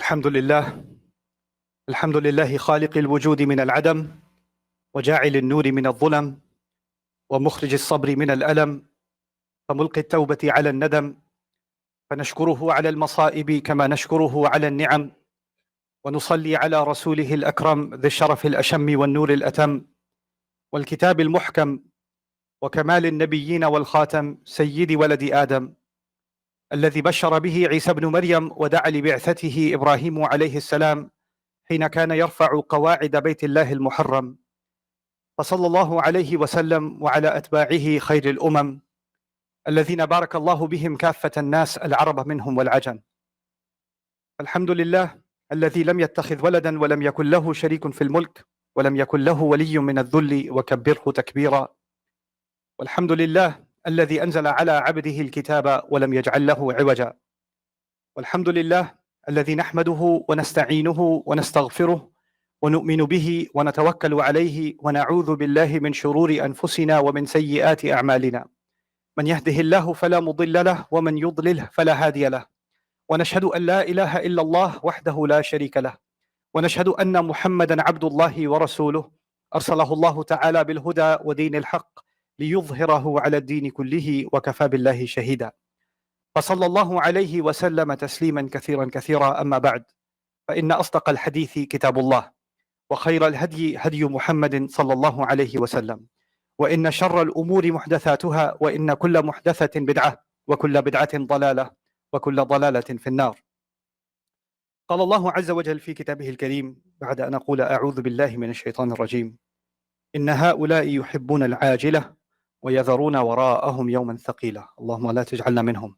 الحمد لله الحمد لله خالق الوجود من العدم وجاعل النور من الظلم ومخرج الصبر من الألم فملقي التوبة على الندم فنشكره على المصائب كما نشكره على النعم ونصلي على رسوله الأكرم ذي الشرف الأشم والنور الأتم والكتاب المحكم وكمال النبيين والخاتم سيد ولد آدم الذي بشر به عيسى بن مريم ودعا لبعثته إبراهيم عليه السلام حين كان يرفع قواعد بيت الله المحرم، فصلى الله عليه وسلم وعلى أتباعه خير الأمم الذين بارك الله بهم كافة الناس العرب منهم والعجم. الحمد لله الذي لم يتخذ ولدا ولم يكن له شريك في الملك ولم يكن له ولي من الذل وكبره تكبيرا. والحمد لله الذي أنزل على عبده الكتاب ولم يجعل له عوجا. والحمد لله الذي نحمده ونستعينه ونستغفره ونؤمن به ونتوكل عليه ونعوذ بالله من شرور أنفسنا ومن سيئات أعمالنا، من يهده الله فلا مضل له ومن يضلله فلا هادي له، ونشهد أن لا إله إلا الله وحده لا شريك له، ونشهد أن محمدا عبد الله ورسوله أرسله الله تعالى بالهدى ودين الحق ليظهره على الدين كله وكفى بالله شهيدا. فصلى الله عليه وسلم تسليما كثيرا كثيرا. أما بعد، فإن أصدق الحديث كتاب الله، وخير الهدي هدي محمد صلى الله عليه وسلم، وإن شر الأمور محدثاتها، وإن كل محدثة بدعة، وكل بدعة ضلالة، وكل ضلالة في النار. قال الله عز وجل في كتابه الكريم بعد أن أقول أعوذ بالله من الشيطان الرجيم: إن هؤلاء يحبون العاجلة ويذرون وراءهم يوما ثقيلا. اللهم لا تجعلنا منهم.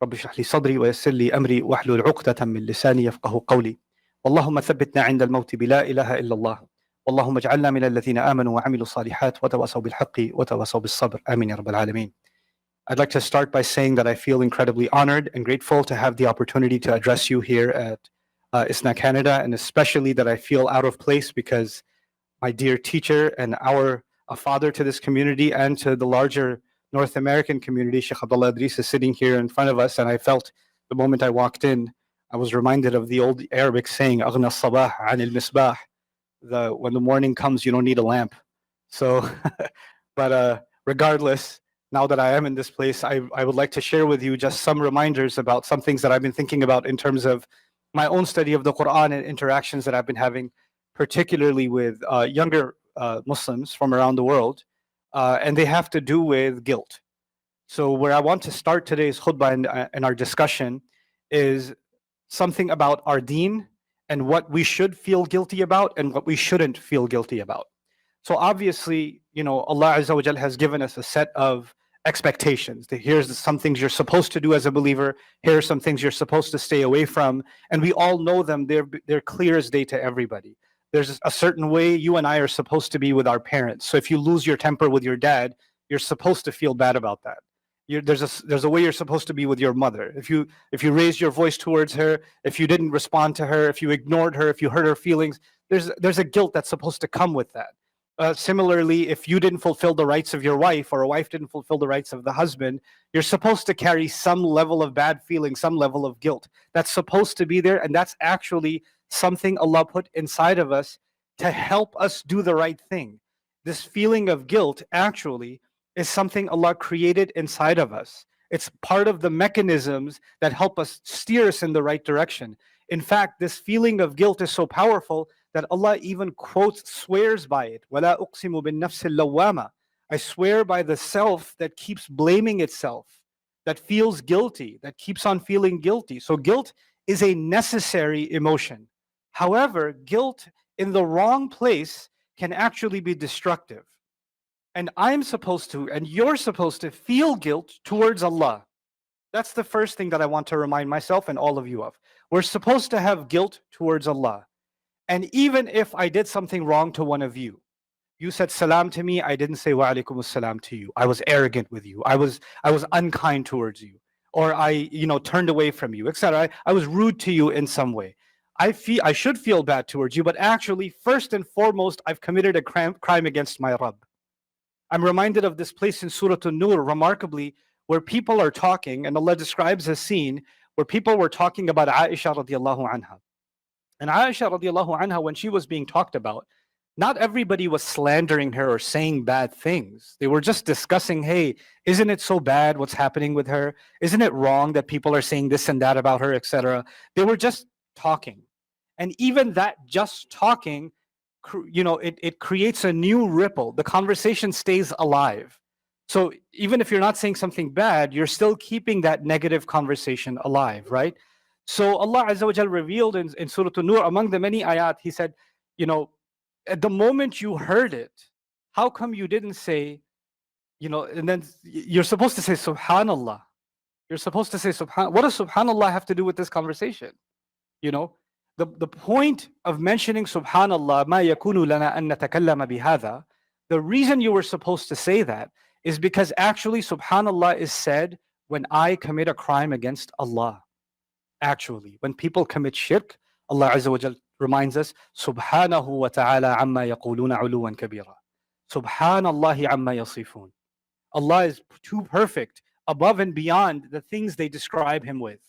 رب اشرح لي صدري ويسر لي أمري واحلل عقدة من لساني يفقه قولي. اللهم ثبتنا عند الموت بلا إله إلا الله. اللهم اجعلنا من الذين آمنوا وعملوا الصالحات وتواصوا بالحق وتواصوا بالصبر. آمين يا رب العالمين. I'd like to start by saying that I feel incredibly honored and grateful to have the opportunity to address you here at ISNA Canada, and especially that I feel out of place because my dear teacher and a father to this community and to the larger North American community, Sheikh Abdullah Idris, is sitting here in front of us, and I felt the moment I walked in, I was reminded of the old Arabic saying, "Aghna sabah an al-misbah," when the morning comes, you don't need a lamp. So, but regardless, now that I am in this place, I would like to share with you just some reminders about some things that I've been thinking about in terms of my own study of the Quran and interactions that I've been having, particularly with younger Muslims from around the world, and they have to do with guilt. So where I want to start today's khutbah and our discussion is something about our deen and what we should feel guilty about and what we shouldn't feel guilty about. So obviously, Allah Azza wa Jal has given us a set of expectations. Here's some things you're supposed to do as a believer. Here are some things you're supposed to stay away from. And we all know them. They're clear as day to everybody. There's a certain way you and I are supposed to be with our parents. So if you lose your temper with your dad, you're supposed to feel bad about that. There's a way you're supposed to be with your mother. If you raise your voice towards her, if you didn't respond to her, if you ignored her, if you hurt her feelings, there's a guilt that's supposed to come with that. Similarly, if you didn't fulfill the rights of your wife, or a wife didn't fulfill the rights of the husband, you're supposed to carry some level of bad feeling, some level of guilt. That's supposed to be there, and that's actually something Allah put inside of us to help us do the right thing. This feeling of guilt actually is something Allah created inside of us. It's part of the mechanisms that help us steer us in the right direction. In fact, this feeling of guilt is so powerful that Allah even swears by it. وَلَا أُقْسِمُ بِالنَّفْسِ اللَّوَّامَةِ. I swear by the self that keeps blaming itself, that feels guilty, that keeps on feeling guilty. So guilt is a necessary emotion. However, guilt in the wrong place can actually be destructive. And I'm supposed to, and you're supposed to feel guilt towards Allah. That's the first thing that I want to remind myself and all of you of. We're supposed to have guilt towards Allah. And even if I did something wrong to one of you, you said salam to me, I didn't say wa alaikum assalam to you. I was arrogant with you. I was unkind towards you. Or I turned away from you, etc. I was rude to you in some way. I should feel bad towards you, but actually, first and foremost, I've committed a crime against my Rabb. I'm reminded of this place in Surah An-Nur, remarkably, where people are talking, and Allah describes a scene where people were talking about Aisha radiallahu anha. And Aisha radiallahu anha, when she was being talked about, not everybody was slandering her or saying bad things. They were just discussing, hey, isn't it so bad what's happening with her? Isn't it wrong that people are saying this and that about her, etc.? They were just talking. And even that just talking, it creates a new ripple. The conversation stays alive. So even if you're not saying something bad, you're still keeping that negative conversation alive, right? So Allah Azza wa Jal revealed in Surah An-Nur, among the many ayat, He said, at the moment you heard it, how come you didn't say, and then you're supposed to say Subhanallah. You're supposed to say What does Subhanallah have to do with this conversation? You know, the point of mentioning Subhanallah, ma yakunu lana an natakallama bihadha, the reason you were supposed to say that is because actually Subhanallah is said when I commit a crime against Allah. Actually, when people commit shirk, Allah Azza wa Jal reminds us, Subhanahu wa ta'ala amma yaquluna uluwan kabira. Subhanallahi amma yasifun. Allah is too perfect, above and beyond the things they describe Him with,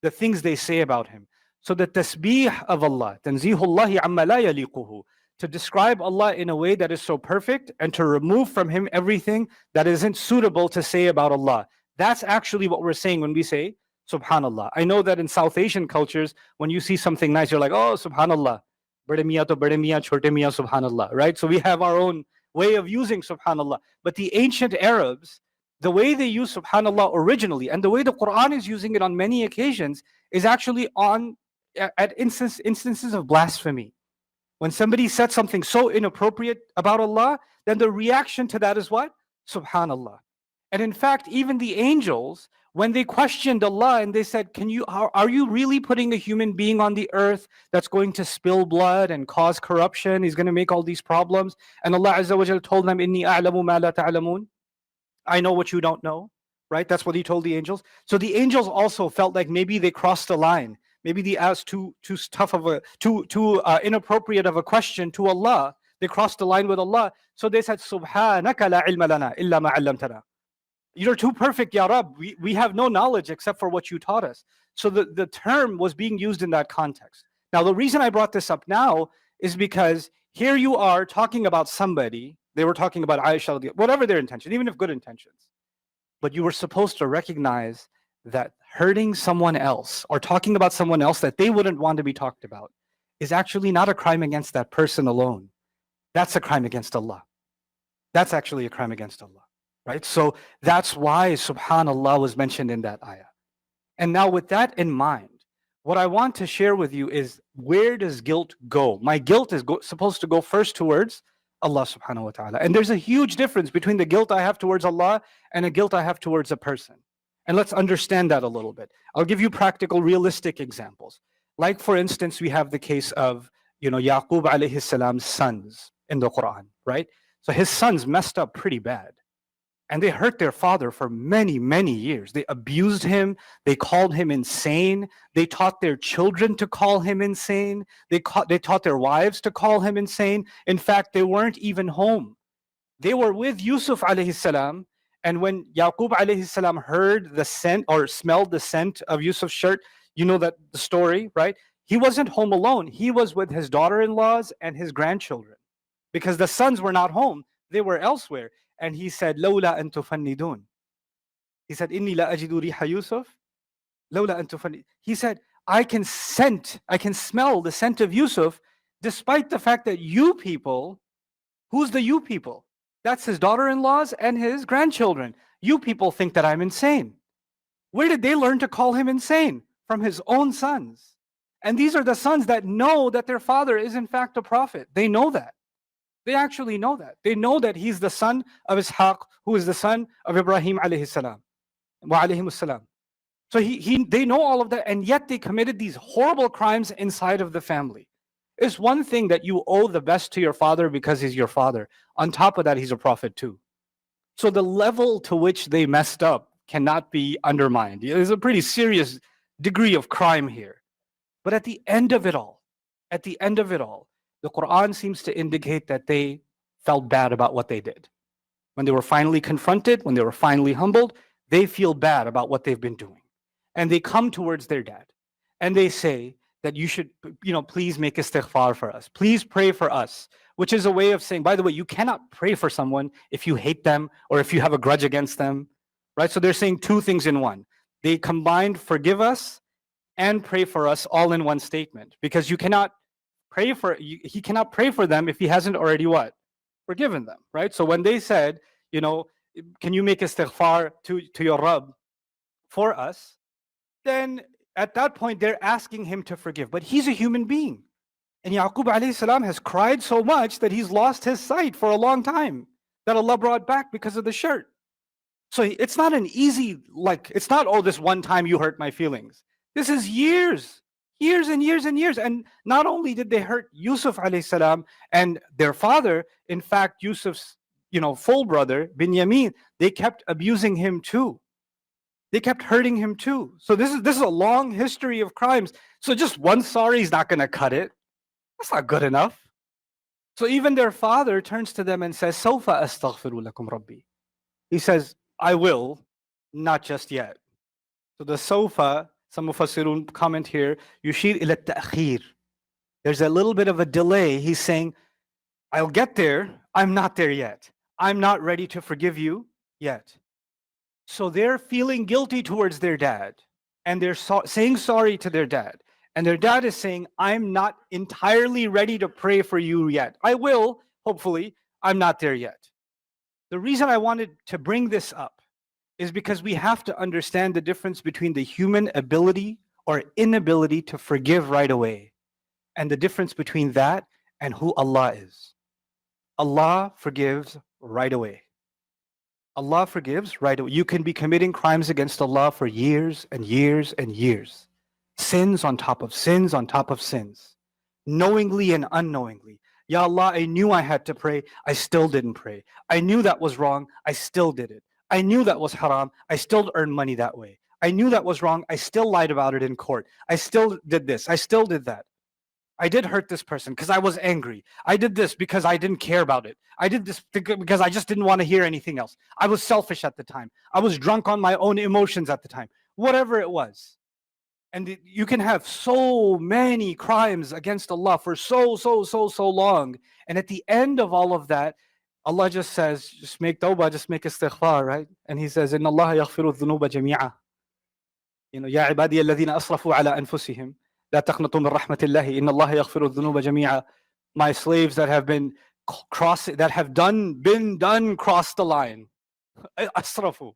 the things they say about Him. So the tasbih of Allah, tanzihullahi amma la yaliquhu, to describe Allah in a way that is so perfect and to remove from Him everything that isn't suitable to say about Allah. That's actually what we're saying when we say Subhanallah. I know that in South Asian cultures, when you see something nice, you're like, oh, Subhanallah. Bade miyan to bade miyan, chote miyan, Subhanallah, right? So we have our own way of using Subhanallah. But the ancient Arabs, the way they use Subhanallah originally, and the way the Quran is using it on many occasions, is actually at instances of blasphemy. When somebody said something so inappropriate about Allah, then the reaction to that is what? Subhanallah. And in fact, even the angels, when they questioned Allah and they said, are you really putting a human being on the earth that's going to spill blood and cause corruption? He's going to make all these problems. And Allah Azza wa Jalla told them, Inni a'lamu ma la ta'lamun. I know what you don't know, right? That's what He told the angels. So the angels also felt like maybe they crossed the line. Maybe they asked too inappropriate of a question to Allah. They crossed the line with Allah. So they said, Subhanaka la ilma lana illa ma 'allamtana. You're too perfect, Ya Rab. We have no knowledge except for what you taught us. So the term was being used in that context. Now, the reason I brought this up now is because here you are talking about somebody. They were talking about Aisha, whatever their intention, even if good intentions. But you were supposed to recognize that hurting someone else or talking about someone else that they wouldn't want to be talked about is actually not a crime against that person alone. That's a crime against Allah. That's actually a crime against Allah. Right? So that's why Subhanallah was mentioned in that ayah. And now with that in mind, what I want to share with you is, where does guilt go? My guilt is supposed to go first towards Allah subhanahu wa ta'ala. And there's a huge difference between the guilt I have towards Allah and a guilt I have towards a person. And let's understand that a little bit. I'll give you practical, realistic examples. Like, for instance, we have the case of, Yaqub alayhi salam's sons in the Quran, right? So his sons messed up pretty bad. And they hurt their father for many, many years. They abused him. They called him insane. They taught their children to call him insane. They taught their wives to call him insane. In fact, they weren't even home. They were with Yusuf alayhi salam. And when Yaqub alayhi salam heard the scent or smelled the scent of Yusuf's shirt, you know that the story, right? He wasn't home alone. He was with his daughter-in-laws and his grandchildren, because the sons were not home. They were elsewhere. And he said, Lawla an tufannidun. He said, Inni la ajidu riha Yusuf. Lawla an tufannidun. He said, I can smell the scent of Yusuf, despite the fact that you people, who's the you people? That's his daughter-in-laws and his grandchildren. You people think that I'm insane. Where did they learn to call him insane? From his own sons. And these are the sons that know that their father is in fact a prophet. They know that. They actually know that. They know that he's the son of Ishaq, who is the son of Ibrahim alayhi salam, wa alayhim salam. So they know all of that, and yet they committed these horrible crimes inside of the family. It's one thing that you owe the best to your father because he's your father. On top of that, he's a prophet too. So the level to which they messed up cannot be undermined. There's a pretty serious degree of crime here. But at the end of it all, the Quran seems to indicate that they felt bad about what they did. When they were finally confronted, when they were finally humbled, they feel bad about what they've been doing. And they come towards their dad and they say that you should, please make istighfar for us. Please pray for us, which is a way of saying, by the way, you cannot pray for someone if you hate them or if you have a grudge against them, right? So they're saying two things in one. They combined forgive us and pray for us all in one statement, because you cannot he cannot pray for them if he hasn't already what? Forgiven them, right? So when they said, can you make istighfar to your Rabb for us? Then at that point, they're asking him to forgive. But he's a human being. And Yaqub alayhi salam has cried so much that he's lost his sight for a long time, that Allah brought back because of the shirt. So it's not an easy, it's not, oh, this one time you hurt my feelings. This is years and years and years. And not only did they hurt Yusuf alayhi salam and their father, in fact, Yusuf's, full brother, Binyamin, they kept abusing him too. They kept hurting him too. So this is a long history of crimes. So just one sorry is not going to cut it. That's not good enough. So even their father turns to them and says, Sawfa astaghfiru lakum rabbi. He says, I will, not just yet. So the Sawfa, some mufassirun comment here, yushir ila ta'khir. There's a little bit of a delay. He's saying, I'll get there. I'm not there yet. I'm not ready to forgive you yet. So they're feeling guilty towards their dad, and they're saying sorry to their dad. And their dad is saying, I'm not entirely ready to pray for you yet. I will, hopefully. I'm not there yet. The reason I wanted to bring this up is because we have to understand the difference between the human ability or inability to forgive right away, and the difference between that and who Allah is. Allah forgives right away. Allah forgives right away. You can be committing crimes against Allah for years and years and years. Sins on top of sins on top of sins. Knowingly and unknowingly. Ya Allah, I knew I had to pray. I still didn't pray. I knew that was wrong. I still did it. I knew that was haram. I still earned money that way. I knew that was wrong. I still lied about it in court. I still did this. I still did that. I did hurt this person because I was angry. I did this because I didn't care about it. I did this because I just didn't want to hear anything else. I was selfish at the time. I was drunk on my own emotions at the time. Whatever it was. And you can have so many crimes against Allah for so long. And at the end of all of that, Allah just says, just make tawbah, just make istighfar, right? And He says, Inna Allah yaghfiru dhunuba jami'a. Ya ibadiya alladhina asrafu ala anfusihim. لا تقنطوا من رحمة الله إن الله يغفر الذنوب جميعا. My slaves that have been crossed, that have been done, crossed the line. Asrafu.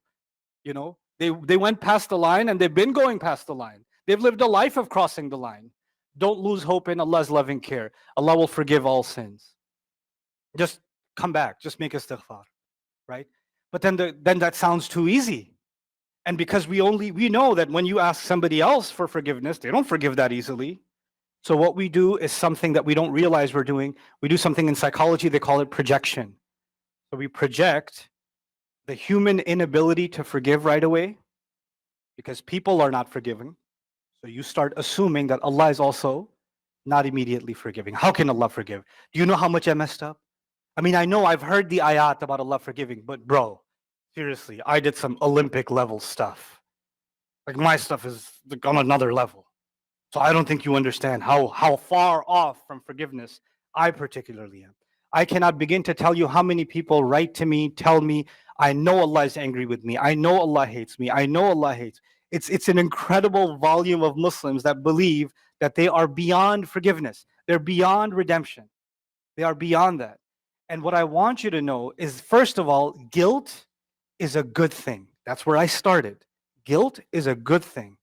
They went past the line, and they've been going past the line. They've lived a life of crossing the line. Don't lose hope in Allah's loving care. Allah will forgive all sins. Just come back. Just make istighfar, right? But then that sounds too easy. And because we know that when you ask somebody else for forgiveness, they don't forgive that easily. So what we do is something that we don't realize we're doing. We do something in psychology, they call it projection. So we project the human inability to forgive right away because people are not forgiving. So you start assuming that Allah is also not immediately forgiving. How can Allah forgive? Do you know how much I messed up? I mean, I know I've heard the ayat about Allah forgiving, but bro, seriously, I did some Olympic level stuff. Like my stuff is on another level. So I don't think you understand how far off from forgiveness I particularly am. I cannot begin to tell you how many people write to me, tell me, I know Allah is angry with me. I know Allah hates me. I know Allah hates. It's an incredible volume of Muslims that believe that they are beyond forgiveness. They're beyond redemption. They are beyond that. And what I want you to know is, first of all, guilt is a good thing. That's where I started. Guilt is a good thing.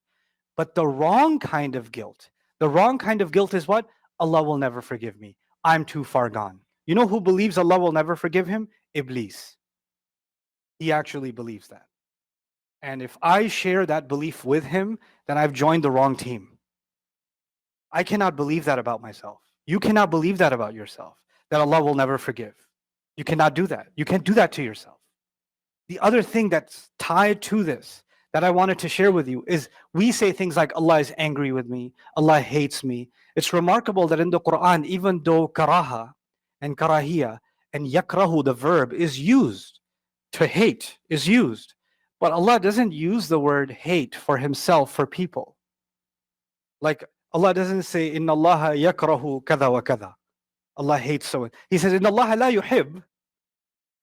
But the wrong kind of guilt is what? Allah will never forgive me. I'm too far gone. You know who believes Allah will never forgive him? Iblis. He actually believes that. And if I share that belief with him, then I've joined the wrong team. I cannot believe that about myself. You cannot believe that about yourself, that Allah will never forgive. You cannot do that. You can't do that to yourself. The other thing that's tied to this that I wanted to share with you is we say things like Allah is angry with me, Allah hates me. It's remarkable that in the Quran, even though karaha and karahiyah and yakrahu, the verb, is used, to hate is used, but Allah doesn't use the word hate for himself, for people. Like Allah doesn't say, Inna Allah yakrahu kada wa kada. Allah hates someone. He says, Inna Allah la yuhib.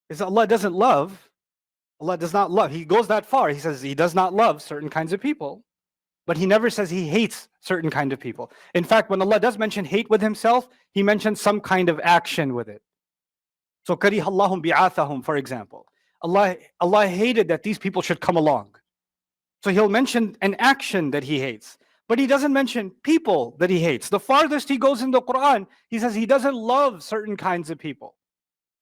He says, Allah doesn't love. Allah does not love. He goes that far. He says he does not love certain kinds of people. But he never says he hates certain kind of people. In fact, when Allah does mention hate with himself, he mentions some kind of action with it. So kariha Allahum bi'athahum, for example. Allah hated that these people should come along. So he'll mention an action that he hates. But he doesn't mention people that he hates. The farthest he goes in the Quran, he says he doesn't love certain kinds of people.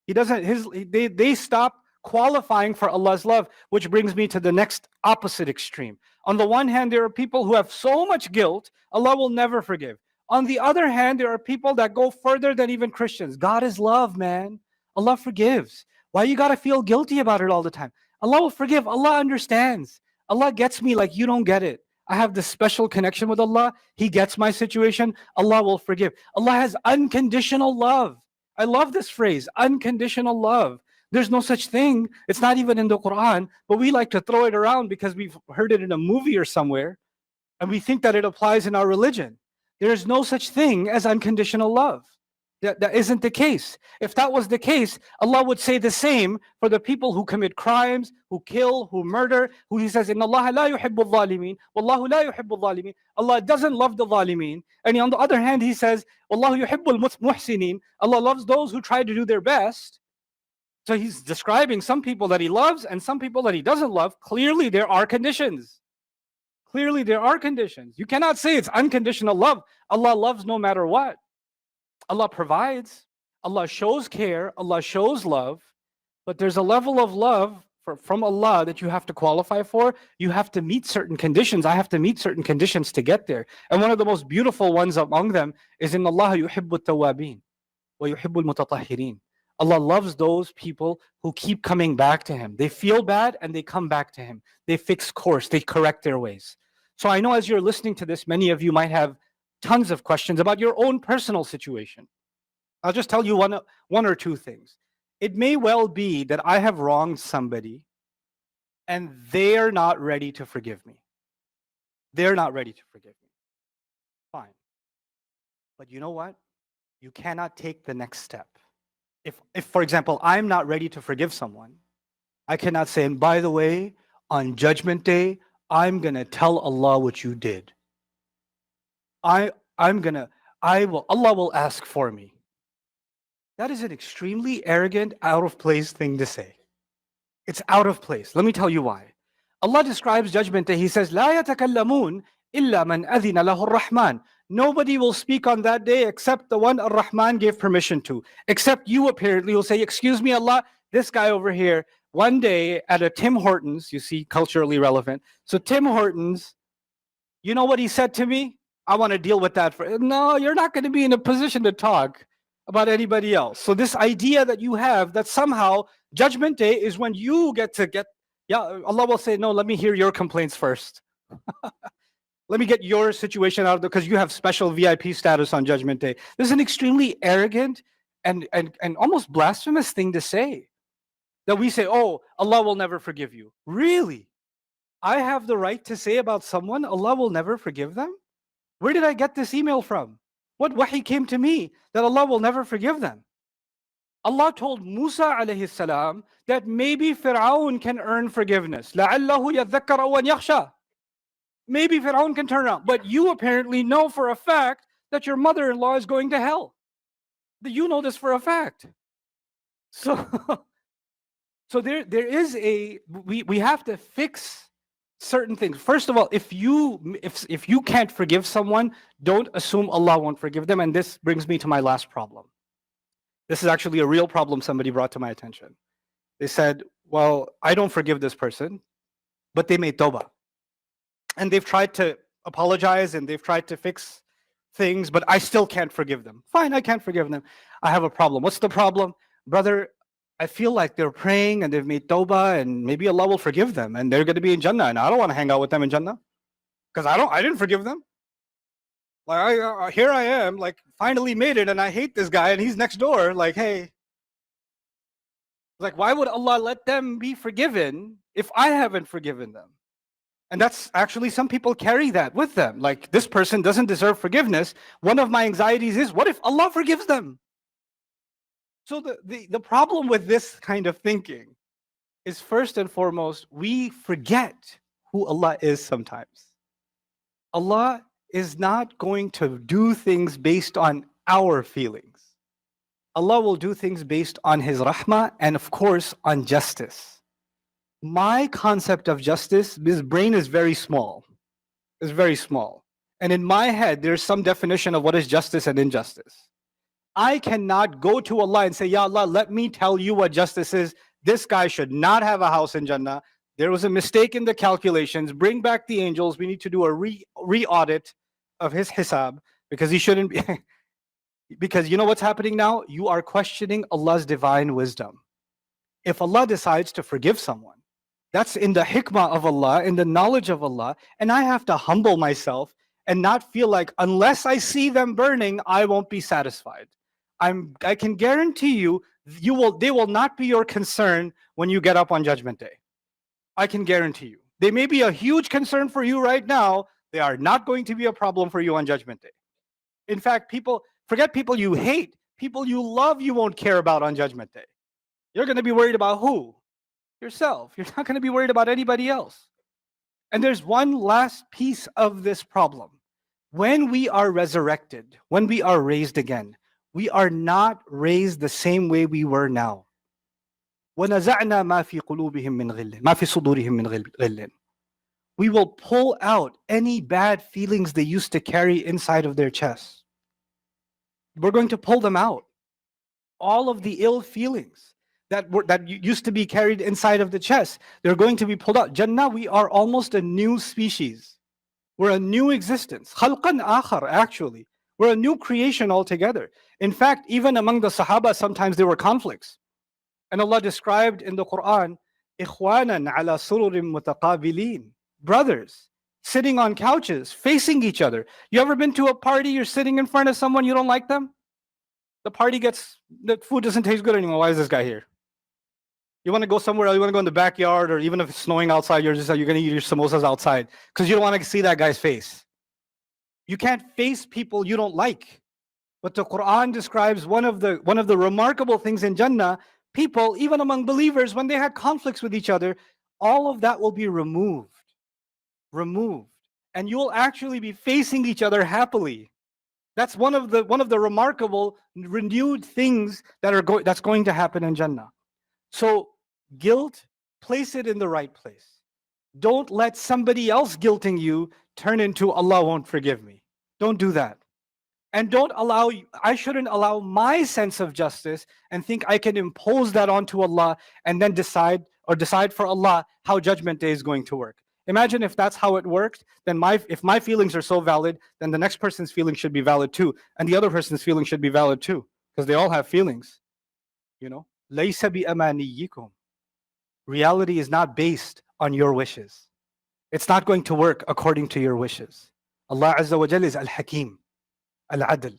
He doesn't, they stop qualifying for Allah's love, which brings me to the next opposite extreme. On the one hand, there are people who have so much guilt, Allah will never forgive. On the other hand, there are people that go further than even Christians. God is love, man. Allah forgives. Why you gotta feel guilty about it all the time? Allah will forgive. Allah understands. Allah gets me like you don't get it. I have this special connection with Allah. He gets my situation. Allah will forgive. Allah has unconditional love. I love this phrase, unconditional love. There's no such thing. It's not even in the Quran, but we like to throw it around because we've heard it in a movie or somewhere, and we think that it applies in our religion. There is no such thing as unconditional love. That isn't the case. If that was the case, Allah would say the same for the people who commit crimes, who kill, who murder, who He says, Inna Allah la yuhibbu al-zalimin, Wallahu la yuhibbu al-zalimin. Allah doesn't love the zalimeen. And on the other hand, He says, Wallahu yuhibbu al-muhsinin. Allah loves those who try to do their best. So He's describing some people that He loves and some people that He doesn't love. Clearly, there are conditions. Clearly, there are conditions. You cannot say it's unconditional love. Allah loves no matter what. Allah provides, Allah shows care, Allah shows love, but there's a level of love from Allah that you have to qualify for. You have to meet certain conditions. I have to meet certain conditions to get there. And one of the most beautiful ones among them is in Allah yuhibbu at-tawwabin wa yuhibbu al-mutatahhirin. Allah loves those people who keep coming back to Him. They feel bad and they come back to Him. They fix course, they correct their ways. So I know as you're listening to this, many of you might have tons of questions about your own personal situation. I'll just tell you one or two things. It may well be that I have wronged somebody and they're not ready to forgive me. They're not ready to forgive me. Fine. But you know what? You cannot take the next step. If for example, I'm not ready to forgive someone, I cannot say, and by the way, on Judgment Day, I'm going to tell Allah what you did. Allah will ask for me. That is an extremely arrogant, out of place thing to say. It's out of place. Let me tell you why. Allah describes Judgment Day. He says, لا يتكلمون إلا من أذن له الرحمن. Nobody will speak on that day except the one Ar-Rahman gave permission to. Except you apparently will say, excuse me, Allah, this guy over here, one day at a Tim Hortons, you see, culturally relevant. So Tim Hortons, you know what he said to me? I want to deal with that. No, you're not going to be in a position to talk about anybody else. So this idea that you have that somehow Judgment Day is when you Allah will say, no, let me hear your complaints first. Let me get your situation out of there because you have special VIP status on Judgment Day. This is an extremely arrogant and almost blasphemous thing to say. That we say, oh, Allah will never forgive you. Really? I have the right to say about someone, Allah will never forgive them? Where did I get this email from? What wahi came to me that Allah will never forgive them? Allah told Musa alayhi salam that maybe Fir'aun can earn forgiveness. لَعَلَّهُ يَذَّكَّرَ وَأَنْ يَخْشَى. Maybe Fir'aun can turn around. But you apparently know for a fact that your mother-in-law is going to hell. You know this for a fact. So, so there is we have to fix certain things. First of all, if you can't forgive someone, don't assume Allah won't forgive them. And this brings me to my last problem. This is actually a real problem somebody brought to my attention. They said, well, I don't forgive this person, but they made tawbah. And they've tried to apologize and they've tried to fix things, but I still can't forgive them. Fine, I can't forgive them. I have a problem. What's the problem? Brother, I feel like they're praying and they've made tawbah and maybe Allah will forgive them and they're going to be in Jannah and I don't want to hang out with them in Jannah because I didn't forgive them. Like here I am, like finally made it and I hate this guy and he's next door. Like, hey, like why would Allah let them be forgiven if I haven't forgiven them? And that's actually, some people carry that with them. Like, this person doesn't deserve forgiveness. One of my anxieties is, what if Allah forgives them? So the problem with this kind of thinking is, first and foremost, we forget who Allah is sometimes. Allah is not going to do things based on our feelings. Allah will do things based on His rahmah and, of course, on justice. My concept of justice, this brain is very small. It's very small. And in my head, there's some definition of what is justice and injustice. I cannot go to Allah and say, Ya Allah, let me tell you what justice is. This guy should not have a house in Jannah. There was a mistake in the calculations. Bring back the angels. We need to do a re-audit of his hisab, because he shouldn't be. Because you know what's happening now? You are questioning Allah's divine wisdom. If Allah decides to forgive someone, that's in the hikmah of Allah, in the knowledge of Allah, and I have to humble myself and not feel like, unless I see them burning, I won't be satisfied. I can guarantee you, they will not be your concern when you get up on Judgment Day. I can guarantee you. They may be a huge concern for you right now. They are not going to be a problem for you on Judgment Day. In fact, forget people you hate. People you love, you won't care about on Judgment Day. You're going to be worried about who? Yourself. You're not going to be worried about anybody else. And there's one last piece of this problem. When we are resurrected, when we are raised again, we are not raised the same way we were now. وَنَزَعْنَا مَا فِي قُلُوبِهِم مِّنْ غِلٍّ مَا فِي صُدُورِهِم مِّنْ غِلٍّ. We will pull out any bad feelings they used to carry inside of their chests. We're going to pull them out. All of the ill feelings that used to be carried inside of the chest, they're going to be pulled out. Jannah, we are almost a new species. We're a new existence. خَلْقًا آخر, actually. We're a new creation altogether. In fact, even among the Sahaba, sometimes there were conflicts. And Allah described in the Quran, إِخْوَانًا عَلَى سُرُرٍ مُتَقَابِلِينَ. Brothers, sitting on couches, facing each other. You ever been to a party, you're sitting in front of someone, you don't like them? The food doesn't taste good anymore. Why is this guy here? You want to go somewhere else, you want to go in the backyard, or even if it's snowing outside, you're going to eat your samosas outside because you don't want to see that guy's face. You can't face people you don't like. But the Quran describes one of the remarkable things in Jannah, people, even among believers, when they had conflicts with each other, all of that will be removed. And you'll actually be facing each other happily. That's one of the remarkable renewed things that's going to happen in Jannah. So guilt, place it in the right place. Don't let somebody else guilting you turn into Allah won't forgive me. Don't do that. And I shouldn't allow my sense of justice and think I can impose that onto Allah and then decide for Allah how Judgment Day is going to work. Imagine if that's how it worked, then if my feelings are so valid, then the next person's feelings should be valid too. And the other person's feelings should be valid too. Because they all have feelings. لَيْسَ بِأَمَانِيِّكُمْ. Reality is not based on your wishes. It's not going to work according to your wishes. Allah Azza wa Jalla is Al-Hakim, Al-Adl.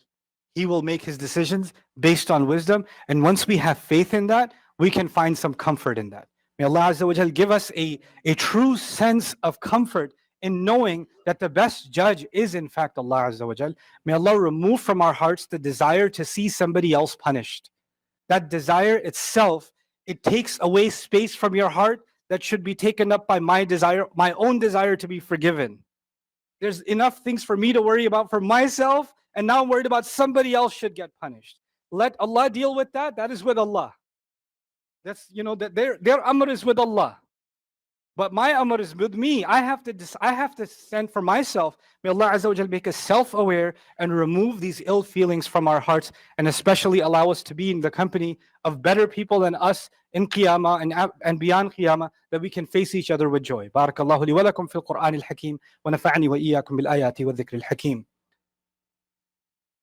He will make His decisions based on wisdom. And once we have faith in that, we can find some comfort in that. May Allah Azza wa Jalla give us a true sense of comfort in knowing that the best judge is in fact Allah Azza wa Jalla. May Allah remove from our hearts the desire to see somebody else punished. That desire itself, it takes away space from your heart that should be taken up by my own desire to be forgiven. There's enough things for me to worry about for myself, and now I'm worried about somebody else should get punished. Let Allah deal with that. That is with Allah. That's, that their amr is with Allah. But my amr is with me. I have to stand for myself. May Allah Azza wa Jalla make us self-aware and remove these ill feelings from our hearts, and especially allow us to be in the company of better people than us in Qiyamah and beyond Qiyamah, that we can face each other with joy. Barakallahu li wa lakum fil Qur'an al-Hakim wa nafa'ani wa iyyakum bil ayati wa dhikr al-Hakim.